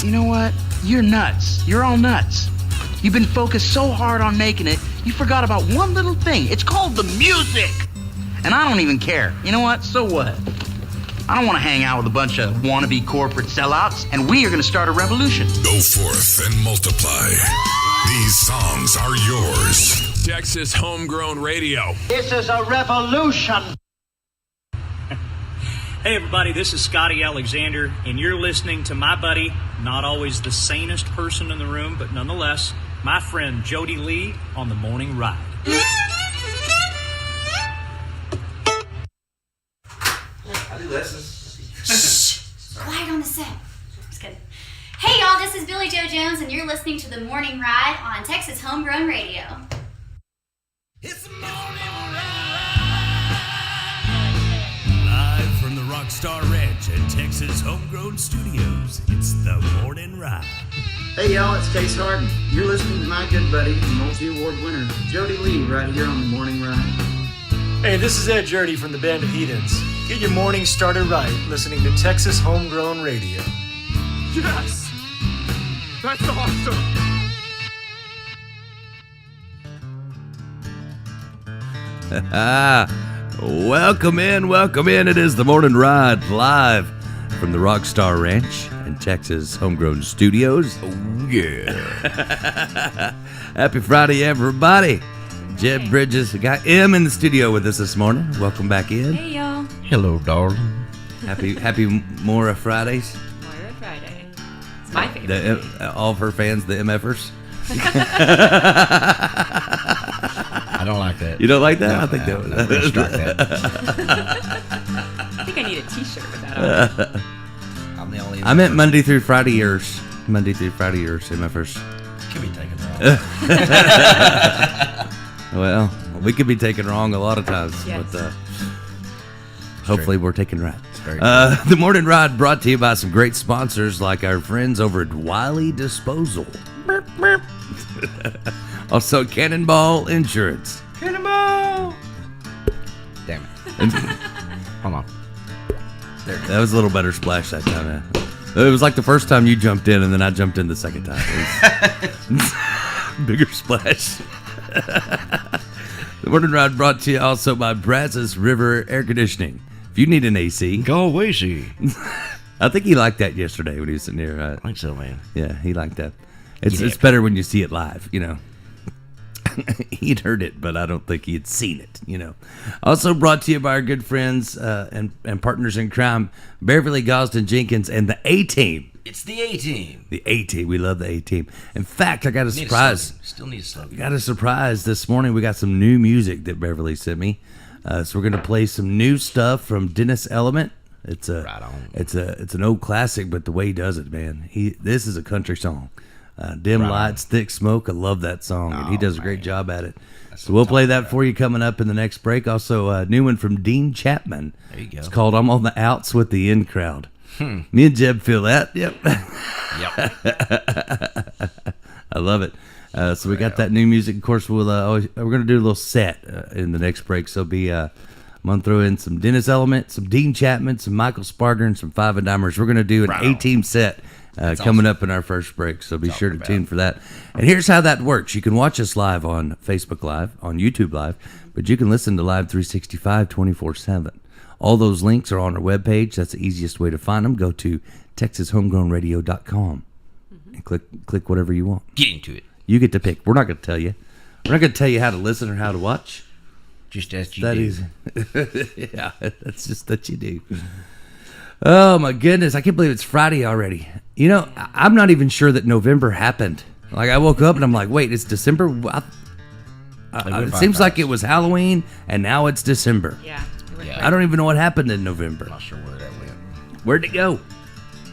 You know what? You're nuts. You're all nuts. You've been focused so hard on making it, you forgot about one little thing. It's called the music. And I don't even care. You know what? So what? I don't want to hang out with a bunch of wannabe corporate sellouts, and we are going to start a revolution. Go forth and multiply. These songs are yours. Texas Homegrown Radio. This is a revolution. Hey everybody, this is Scotty Alexander, and you're listening to my buddy, not always the sanest person in the room, but nonetheless, my friend Jody Lee on the Morning Ride. I do lessons. Shh! Quiet on the set. Just kidding. Hey y'all, this is Billy Joe Jones, and you're listening to the Morning Ride on Texas Homegrown Radio. It's the Morning Ride. Live from the Rockstar Ranch at Texas Homegrown Studios, it's the Morning Ride. Hey y'all, it's Case Harden. You're listening to my good buddy, multi-award winner, Jody Lee, right here on the Morning Ride. Hey, this is Ed Jurdy from the Band of Heathens. Get your morning started right, listening to Texas Homegrown Radio. Yes! That's awesome! Welcome in. It is the Morning Ride live from the Rockstar Ranch in Texas Homegrown Studios. Oh, yeah. Happy Friday, everybody. Jeb Bridges, we got M in the studio with us this morning. Welcome back in. Hey, y'all. Hello, darling. Happy Mora Fridays. Moira Friday. It's my favorite. All of her fans, the MFers. I don't like that. You don't like that? No, I think that was strike that. I think I need a t-shirt with that on. I'm the only. I meant Monday through Friday-ers. MFers. Could be taken wrong. Well, we could be taken wrong a lot of times, yes. but hopefully we're taken right. Very The Morning Ride brought to you by some great sponsors like our friends over at Wiley Disposal. Also, Cannonball Insurance. Cannonball! Damn it. Hold on. There. That was a little better splash that time. It was like the first time you jumped in, and then I jumped in the second time. Bigger splash. The Morning Ride brought to you also by Brazos River Air Conditioning. If you need an AC, go away, see. I think he liked that yesterday when he was sitting here. Right? I think so, man. Yeah, he liked that. It's better when you see it live, you know. He'd heard it, but I don't think he'd seen it, you know. Also brought to you by our good friends and partners in crime, Beverly Gosden Jenkins and the A-Team. It's the A-Team. The A-Team. We love the A-Team. In fact, I got a surprise. Still need a slogan. Got a surprise this morning. We got some new music that Beverly sent me. So we're going to play some new stuff from Dennis Element. It's an old classic, but the way he does it, man. This is a country song. Dim Lights, Thick Smoke. I love that song, and he does a great job at it. So we'll play that for you coming up in the next break. Also, a new one from Dean Chapman. There you go. It's called I'm on the Outs with the In Crowd. Me and Jeb feel that. Yep. I love it. So we got that new music. Of course, we're going to do a little set in the next break. So I'm going to throw in some Dennis Element, some Dean Chapman, some Michael Sparger, and some Five and Dimers. We're going to do an A-Team set coming up in our first break. So be sure to tune for that. And here's how that works. You can watch us live on Facebook Live, on YouTube Live, but you can listen to Live 365 24/7. All those links are on our webpage. That's the easiest way to find them. Go to TexasHomegrownRadio.com and click whatever you want. Get into it. You get to pick. We're not going to tell you. We're not going to tell you how to listen or how to watch. Just as you do. Yeah, that's just that you do. Oh, my goodness. I can't believe it's Friday already. You know, I'm not even sure that November happened. Like, I woke up and I'm like, wait, it's December? It seems like it was Halloween, and now it's December. Yeah. I don't even know what happened in November. I'm not sure where that went. Where'd it go?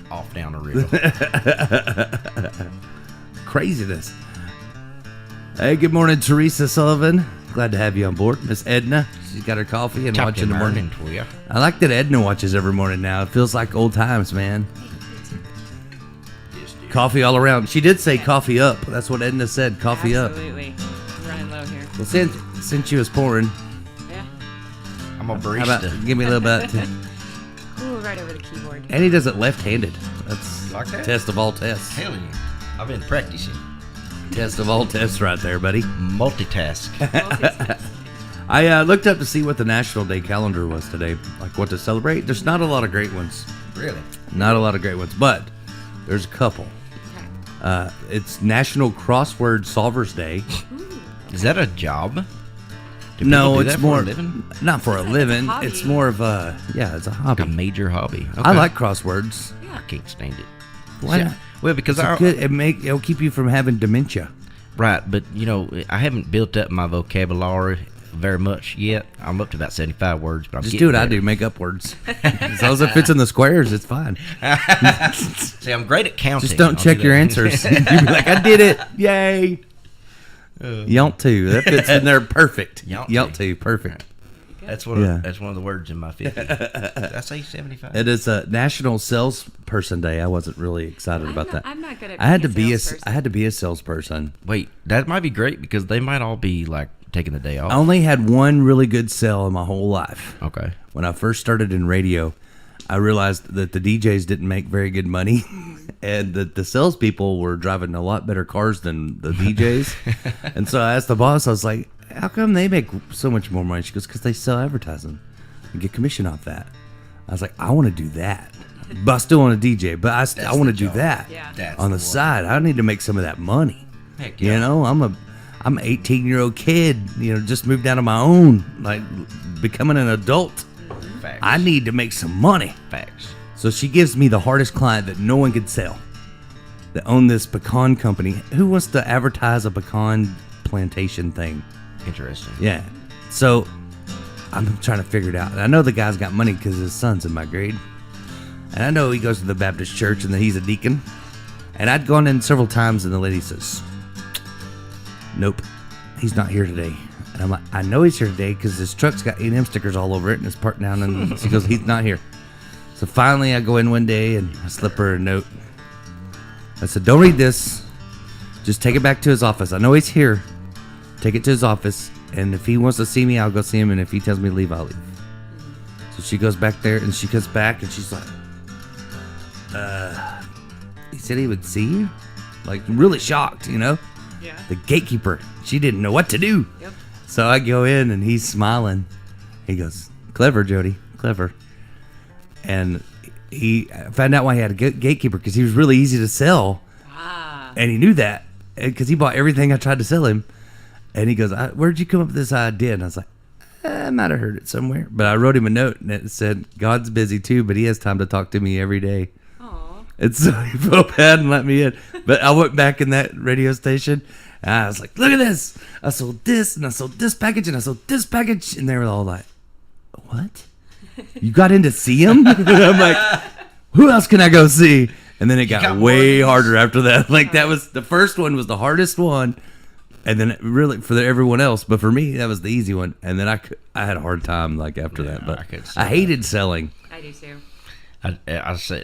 Off down the river. Craziness. Hey, good morning, Teresa Sullivan. Glad to have you on board. Miss Edna, she's got her coffee and watching the morning. I like that Edna watches every morning now. It feels like old times, man. Coffee all around. She did say coffee up. That's what Edna said, coffee Absolutely. Up. Absolutely. Running low here. Well, since you was pouring. Yeah. I'm a barista. How about, give me a little bit. Ooh, right over the keyboard. And he does it left-handed. That's Like that? test of all tests. Hell yeah. I've been practicing. Test of all tests right there, buddy. Multitask. I looked up to see what the National Day calendar was today, like what to celebrate. There's not a lot of great ones. Really? Not a lot of great ones, but there's a couple. It's National Crossword Solvers Day. Is that a job? Do No, people do it's that more for a living? not for a living. hobby. It's more of a it's a hobby. A major hobby. Okay. I like crosswords. I can't stand it. Why See, not? Well, because It's it'll keep you from having dementia. Right, but I haven't built up my vocabulary very much yet. I'm up to about 75 words, but I'm Just getting do what I better. do, make up words. As long as it fits in the squares, it's fine. See, I'm great at counting. Just don't I'll check do your that. answers. You'll be like, I did it. Yay. Yont to. That fits in there perfect. Yont to. Perfect. That's one of the words in my 50. Did I say 75? It is a National Salesperson Day. I wasn't really excited about that. I'm not good at I had to being be a salesperson. I had to be a salesperson. Wait, that might be great because they might all be like taking the day off. I only had one really good sell in my whole life. Okay. When I first started in radio, I realized that the DJs didn't make very good money, and that the salespeople were driving a lot better cars than the DJs. And so I asked the boss, I was like, how come they make so much more money? She goes, because they sell advertising and get commission off that. I was like, I want to do that. But I still want to DJ, but I want to do that on the side. I need to make some of that money. Heck yeah. You know, I'm an 18-year-old kid, just moved out on my own, like becoming an adult. Facts. I need to make some money. Facts. So she gives me the hardest client that no one could sell. That owned this pecan company. Who wants to advertise a pecan plantation thing? Interesting. Yeah. So I'm trying to figure it out. And I know the guy's got money because his son's in my grade. And I know he goes to the Baptist church and that he's a deacon. And I'd gone in several times and the lady says, nope, he's not here today. And I'm like, I know he's here today because his truck's got A&M stickers all over it and it's parked down. And she goes, he's not here. So finally I go in one day and I slip her a note. I said, don't read this. Just take it back to his office. I know he's here. Take it to his office. And if he wants to see me, I'll go see him. And if he tells me to leave, I'll leave. So she goes back there and she comes back and she's like, he said he would see you? Like really shocked, Yeah. The gatekeeper. She didn't know what to do. Yep. So I go in and he's smiling. He goes, clever, Jody, clever. And he found out why he had a gatekeeper because he was really easy to sell. Ah. And he knew that because he bought everything I tried to sell him. And he goes, where'd you come up with this idea? And I was like, I might have heard it somewhere. But I wrote him a note and it said, God's busy too, but he has time to talk to me every day. Aww. And so he felt bad and let me in. But I went back in that radio station and I was like, look at this. I sold this and I sold this package and I sold this package. And they were all like, what? You got in to see him? And I'm like, who else can I go see? And then it got way harder after that. Like that was the first one was the hardest one. And then really for everyone else, but for me that was the easy one. And then I had a hard time like after that. But I hated selling. I do too.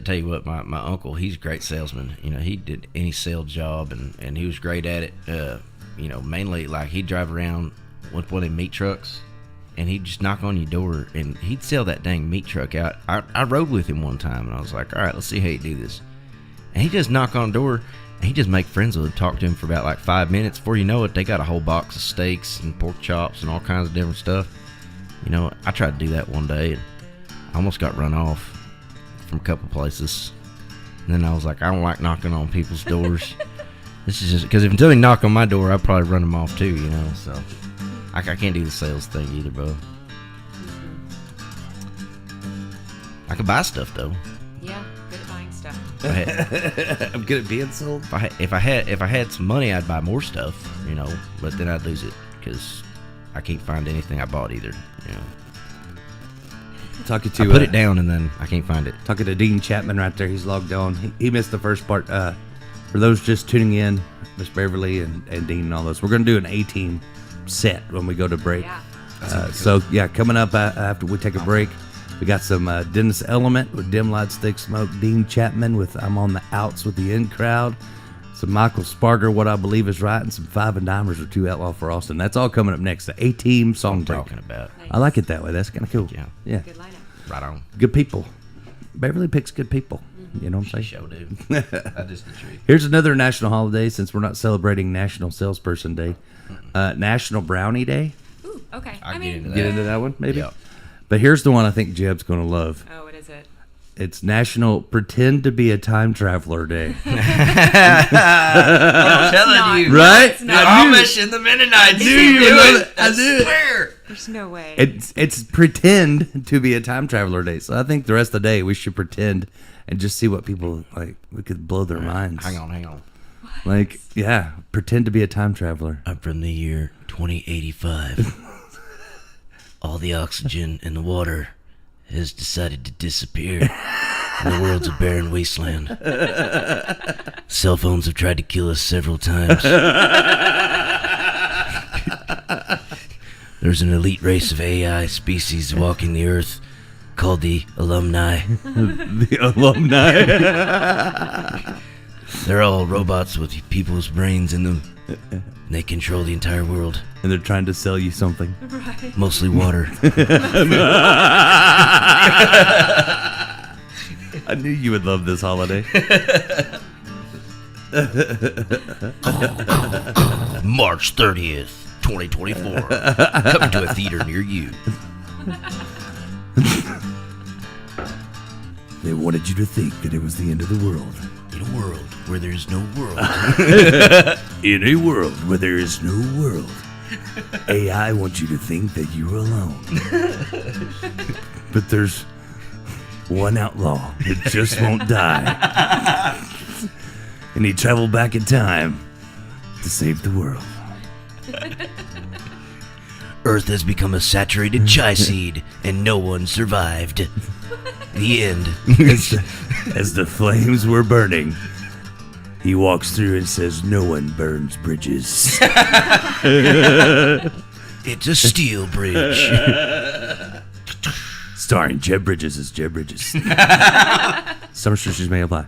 Tell you what, my uncle, he's a great salesman. He did any sales job and he was great at it. Mainly like he'd drive around with one of them meat trucks and he'd just knock on your door and he'd sell that dang meat truck out. I rode with him one time and I was like, all right, let's see how you do this. And he just knock on the door and he just make friends with him, talk to him for about like 5 minutes. Before you know it, they got a whole box of steaks and pork chops and all kinds of different stuff. I tried to do that one day and I almost got run off from a couple places. And then I was like, I don't like knocking on people's doors. This is just because if until they knock on my door, I'd probably run them off too, So I can't do the sales thing either, bro. I could buy stuff though. Yeah, good at buying stuff. I'm good at being sold. If I had some money, I'd buy more stuff, But then I'd lose it because I can't find anything I bought either, Talking to I put it down and then I can't find it. Talking to Dean Chapman right there. He's logged on. He missed the first part. For those just tuning in, Miss Beverly and Dean and all those, we're going to do an A-team set when we go to break. Yeah. Coming up after we take a break, we got some Dennis Element with Dim Light Stick Smoke, Dean Chapman with I'm on the Outs with the In Crowd, some Michael Sparger, What I Believe Is Right, and some Five and Dimers with Two Outlaw for Austin. That's all coming up next. The A-team song break. Talking about. Nice. I like it that way. That's kind of cool. Yeah. Yeah. Good lineup. Right on. Good people. Beverly picks good people. You know what I'm saying? Sure do. That is the truth. Here's another national holiday since we're not celebrating National Salesperson Day. National Brownie Day. Ooh, okay. I'll get Get into that one, maybe? Yep. But here's the one I think Jeb's going to love. Oh, what is it? It's National Pretend to be a Time Traveler Day. I'm telling you. Right? No, it's not. Amish in the Mennonites. I knew you would love it. I knew it. swear. There's no way. It's pretend to be a time traveler day. So I think the rest of the day we should pretend and just see what people like. We could blow their minds. Hang on. Like, yeah, pretend to be a time traveler. I'm from the year 2085. All the oxygen in the water has decided to disappear. And the world's a barren wasteland. Cell phones have tried to kill us several times. There's an elite race of AI species walking the earth called the alumni. The alumni. They're all robots with people's brains in them. And they control the entire world. And they're trying to sell you something. Right. Mostly water. I knew you would love this holiday. March 30th, 2024. Coming to a theater near you. They wanted you to think that it was the end of the world. In a world where there's no world. In a world where there is no world. AI wants you to think that you're alone. But there's one outlaw that just won't die. And he traveled back in time to save the world. Earth has become a saturated chai seed, and no one survived. The end. As the flames were burning, he walks through and says, "No one burns bridges." It's a steel bridge. Starring Jeb Bridges as Jeb Bridges. Some restrictions may apply.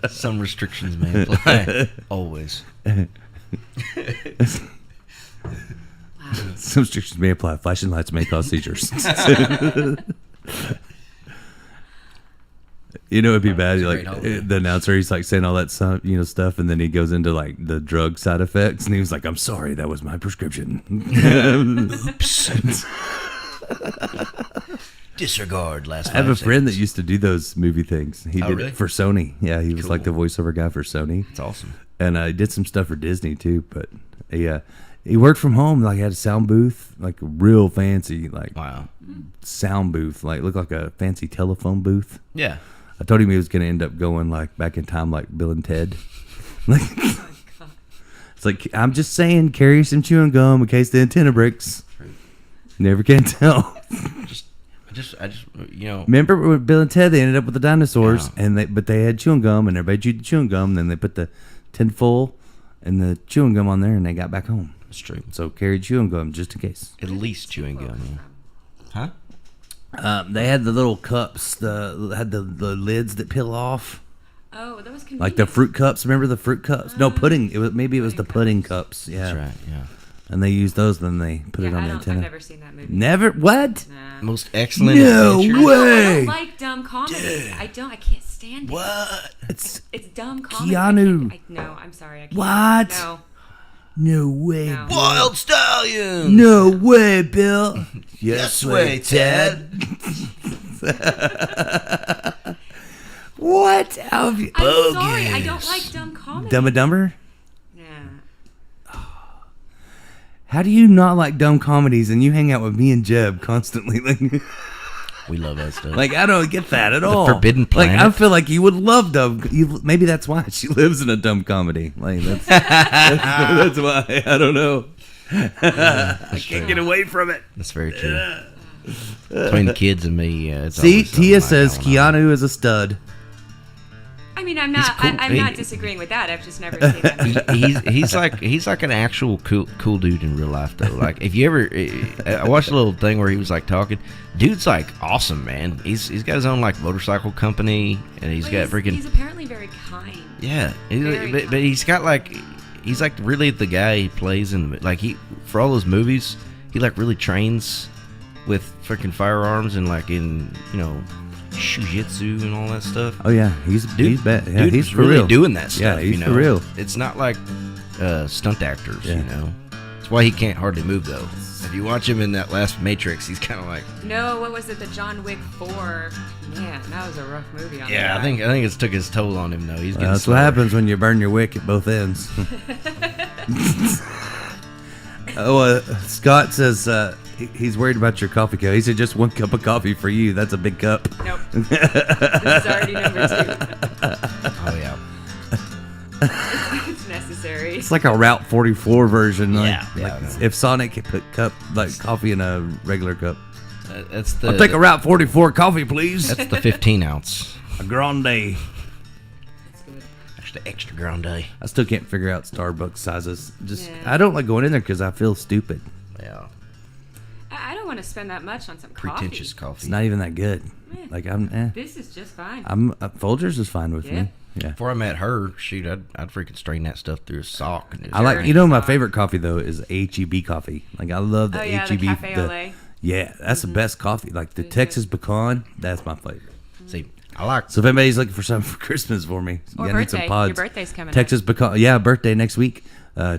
Some restrictions may apply. Always. Some restrictions may apply. Flashing lights may cause seizures. You know, it'd be bad. Like the announcer, he's like saying all that stuff, stuff, and then he goes into like the drug side effects, and he was like, "I'm sorry, that was my prescription." Oops. Disregard last. I have a friend that used to do those movie things. He did really? it for Sony. Yeah, he was like the voiceover guy for Sony. That's awesome. And I did some stuff for Disney too. But he worked from home. Like, he had a sound booth, like a real fancy, like sound booth, like looked like a fancy telephone booth. Yeah. I told him he was going to end up going like back in time, like Bill and Ted. Like, it's like, I'm just saying, carry some chewing gum in case the antenna breaks. Never can tell. I just, Remember with Bill and Ted, they ended up with the dinosaurs, but they had chewing gum, and everybody chewed the chewing gum. And then they put the tin foil and the chewing gum on there, and they got back home. That's true. So carry chewing gum just in case. At least chewing gum. Yeah. Huh? They had the little cups, had the lids that peel off. Oh, that was convenient. Like the fruit cups. Remember the fruit cups? No, pudding. It was the pudding cups. Yeah, That's right. Yeah. And they used those, then they put it on the antenna. I've never seen that movie. Never? What? Nah. Most excellent. No adventure. way. I don't like dumb comedy. I can't stand it. What? It's dumb comedy. Keanu. No, I'm sorry. I can't. What? No. No way. No. Wild Stallions. No way, Bill. Yes way, Ted. What? I'm sorry. I don't like dumb comedy. Dumb and Dumber? Yeah. How do you not like dumb comedies and you hang out with me and Jeb constantly? We love that stuff. Like, I don't get that at all. Forbidden Planet. Like, I feel like you would love dumb. Maybe that's why she lives in a dumb comedy. Like, that's why. I don't know. I can't get away from it. That's very true. Between the kids and me, it's See, always something Tia like says that one on. Keanu is a stud. I mean, I'm not. cool. I'm not disagreeing with that. I've just never seen that. He's like an actual cool dude in real life though. Like, if you ever, I watched a little thing where he was like talking. Dude's like awesome, man. He's got his own like motorcycle company, and he's He's apparently very kind. Yeah, Very but he's got like, he's like really the guy he plays in like for all those movies, he like really trains with freaking firearms and like in shujitsu and all that stuff. Oh yeah, he's bad. Yeah, dude he's was for really real. doing that stuff. Yeah, he's for real. It's not like stunt actors. Yeah. That's why he can't hardly move though. If you watch him in that last Matrix, he's kind of like. No, what was it? The John Wick 4. Man, that was a rough movie. On Yeah, that. I think it's took his toll on him though. He's getting That's slower. what happens when you burn your wick at both ends. Scott says he's worried about your coffee cup. He said just 1 cup of coffee for you. That's a big cup. Nope. This is already number 2. Oh yeah. It's necessary. It's like a Route 44 version. Like, Yeah, yeah, like if Sonic could put coffee in a regular cup. That's the. I'll take a Route 44 coffee, please. That's the 15 ounce. A grande. Extra grande. I still can't figure out Starbucks sizes. Yeah. I don't like going in there because I feel stupid. Yeah. I don't want to spend that much on some Pretentious coffee. coffee. It's not even that good. Yeah. Like I'm. This is just fine. Folgers is fine with Yeah. me. Yeah. Before I met her, shoot, I'd freaking strain that stuff through a sock. And I like. My favorite coffee though is HEB coffee. Like I love the Oh, yeah, the HEB. Cafe au lait. Yeah, that's the best coffee. Like the Texas pecan, that's my favorite. See, I like. So if anybody's looking for something for Christmas for me, Or I need some birthday. pods. Your birthday's coming up. Texas pecan. Yeah, birthday next week.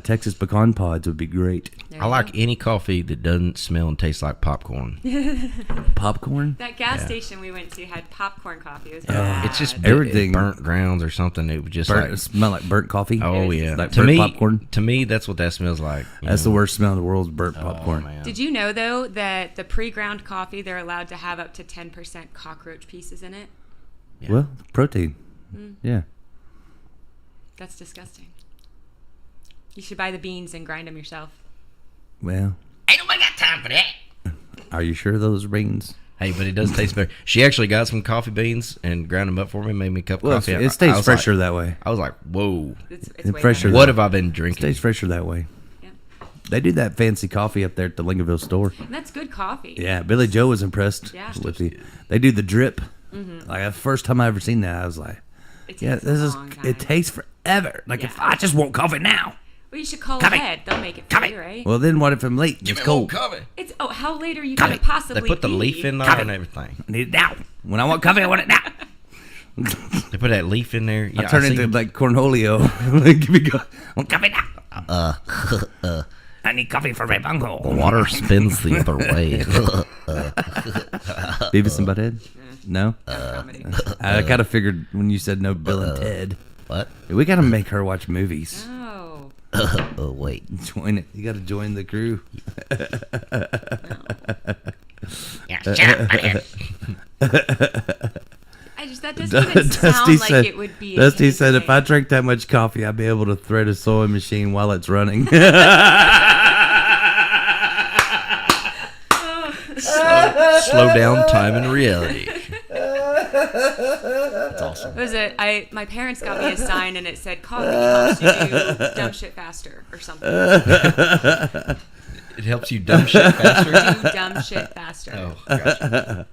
Texas pecan pods would be great. I like any coffee that doesn't smell and taste like popcorn. Popcorn? That gas Yeah. station we went to had popcorn coffee. It was It's just Everything- burnt grounds or something. It would just like smell like burnt coffee. Oh yeah, like to burnt me, popcorn. To me, that's what that smells like. That's the worst smell in the world. Is burnt popcorn. Man. Did you know though that the pre-ground coffee they're allowed to have up to 10% cockroach pieces in it? Yeah. Well, protein. Yeah. That's disgusting. You should buy the beans and grind them yourself. Well, Ain't nobody got time for that. are you sure those beans? Hey, but it does taste better. She actually got some coffee beans and ground them up for me, made me a cup of Well, coffee. it stays I was fresher like- that way. I was like, whoa. It's It's way fresher. better. What have I been drinking? Stays fresher that way. Yeah. They do that fancy coffee up there at the Lincolnville store. And that's good coffee. Yeah, Billy Joe was impressed Yeah. with the. They do the drip. Mm-hmm. Like the first time I ever seen that, I was like, It "Yeah, takes this a is. long time. It takes forever. Like Yeah. if I just want coffee now. Well, you should call Coffee. ahead. They'll make it for you, right? Well, then what if I'm late? It's cold. coffee. It's how late are you Coffee. going to possibly They put the be? leaf in there Coffee. and everything. I need it now. When I want coffee, I want it now. They put that leaf in there. I Yeah, turn see- into like Cornholio. Give me I want coffee now. I need coffee for my bungo. Water spins the other way. Beavis and Butthead? No? Comedy. I kind of figured when you said no Bill and Ted. What? We got to make her watch movies. Oh. Oh, wait. Join it. You got to join the crew. That doesn't even sound like it would be. Dusty said, if I drink that much coffee, I'd be able to thread a sewing machine while it's running. Slow down time in reality. That's awesome. Was it? My parents got me a sign and it said coffee helps you do dumb shit faster or something. It helps you dumb shit faster? Do dumb shit faster. Oh, gotcha.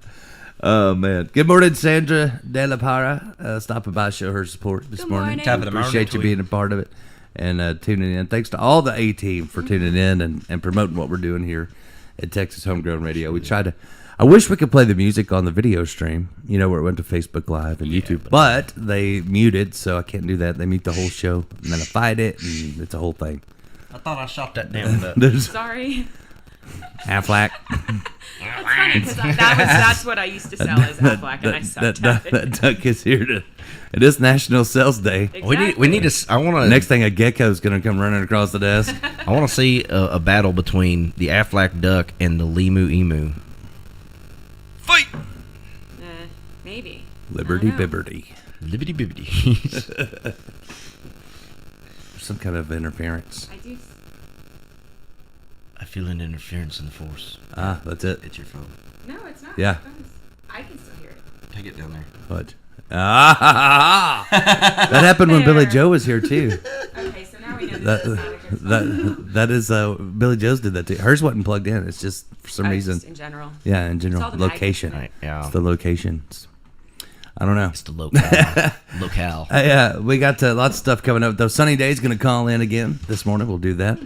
Oh, man. Good morning, Sandra De La Para. Stopping by, show her support this Good morning. morning. Top of the morning Appreciate you to being you. a part of it and tuning in. Thanks to all the A-team for tuning in and promoting what we're doing here at Texas Homegrown Radio. We try to... I wish we could play the music on the video stream, where it went to Facebook Live and YouTube, but they muted, so I can't do that. They mute the whole show, and then I fight it, and it's a whole thing. I thought I shot that damn up. There's Sorry. Aflac. That's funny because that's what I used to sell as Aflac, and I sucked at it. that duck is here to... It is National Sales Day. Exactly. We need to... I want to... Next thing, a gecko's going to come running across the desk. I want to see a battle between the Aflac duck and the Limu emu. Fight! Maybe. Liberty I don't know. Bibberty. Libbity bibbity. Some kind of interference. I do. I feel an interference in the force. Ah, that's it. It's your phone. No, it's not. Yeah. I can still hear it. Take it down there. What? Ah, that happened when Billy Joe was here too. Okay, so now we know that That is Billy Joe's did that too. Hers wasn't plugged in. It's just for some reason. Just in general. Yeah, in It's general. all the Location. magnets Right, yeah. It's the locations. I don't know. It's the locale. Locale. Yeah, we got lots of stuff coming up. Though Sunny Day's going to call in again this morning. We'll do that.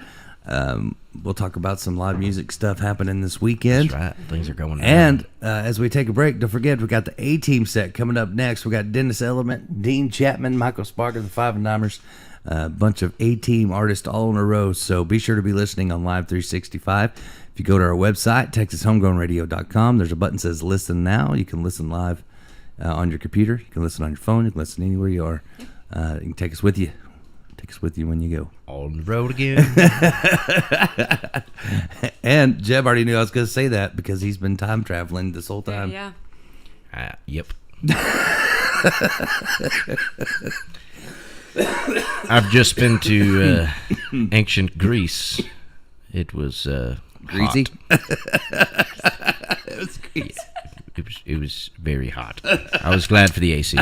We'll talk about some live music stuff happening this weekend. That's right. Things are going down. And as we take a break, don't forget, we got the A-Team set coming up next. We got Dennis Element, Dean Chapman, Michael Sparker, the Five and Dimers, a bunch of A-Team artists all in a row. So be sure to be listening on Live 365. If you go to our website, TexasHomegrownRadio.com, there's a button that says Listen Now. You can listen live on your computer. You can listen on your phone. You can listen anywhere you are. You can take us with you. Take us with you when you go. On the road again. And Jeb already knew I was going to say that because he's been time traveling this whole time. Yeah. Yep. I've just been to ancient Greece. It was greasy. It was greasy. It was very hot. I was glad for the AC.